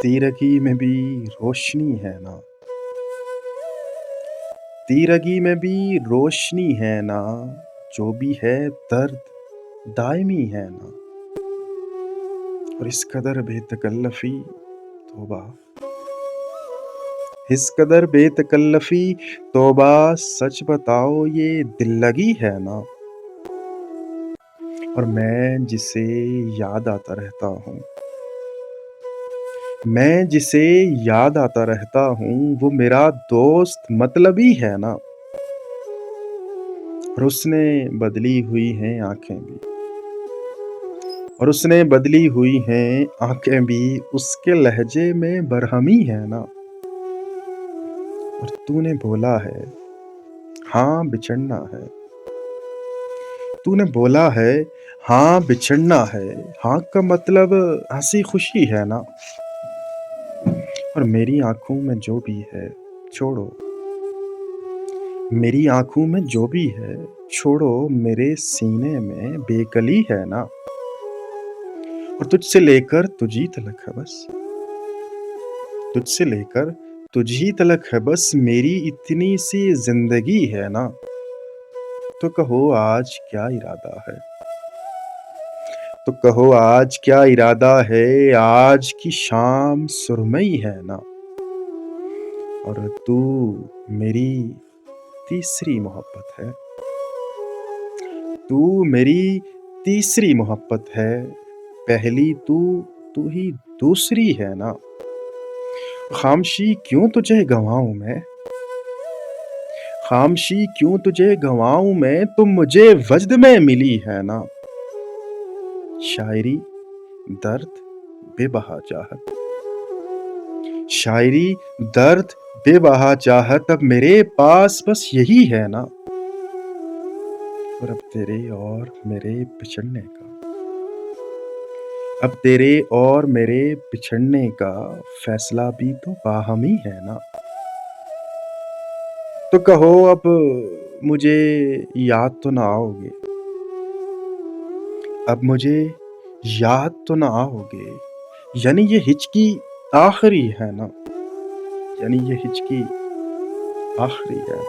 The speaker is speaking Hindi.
तीरगी में भी रोशनी है ना, तीरगी में भी रोशनी है ना, जो भी है दर्द दायमी है ना। और इस कदर बेतकल्लफ़ी तौबा, इस कदर बेतकल्लफ़ी तौबा, सच बताओ ये दिल लगी है ना। और मैं जिसे याद आता रहता हूँ, मैं जिसे याद आता रहता हूँ, वो मेरा दोस्त मतलबी है ना। और उसने बदली हुई हैं आँखें भी, और उसने बदली हुई हैं आँखें भी, उसके लहजे में बरहमी है ना। और तूने बोला है हाँ बिछड़ना है, तूने बोला है हाँ बिछड़ना है, हाँ का मतलब हँसी खुशी है ना। और मेरी आँखों में जो भी है छोड़ो, मेरी आँखों में जो भी है छोड़ो, मेरे सीने में बेकली है ना। और तुझसे लेकर तुझी तलक है बस, तुझसे लेकर तुझी तलक है बस, मेरी इतनी सी ज़िंदगी है ना। तो कहो आज क्या इरादा है, तो कहो आज क्या इरादा है, आज की शाम सुरमई है ना। और तू मेरी तीसरी मोहब्बत है, तू मेरी तीसरी मोहब्बत है, पहली तू ही दूसरी है ना। ख़ामशी क्यों तुझे गँवाऊँ मैं, ख़ामशी क्यों तुझे गँवाऊँ मैं, तुम मुझे वज्द में मिली है ना। शायरी दर्द बेबहा चाहत, शायरी दर्द बेबहा चाहत, अब मेरे पास बस यही है ना। और अब तेरे और मेरे बिछड़ने का, अब तेरे और मेरे बिछड़ने का फैसला भी तो बाहमी है ना। तो कहो अब मुझे याद तो ना आओगे, अब मुझे याद तो ना आओगे, यानी ये हिचकी आखिरी है ना, यानी ये हिचकी आखिरी है।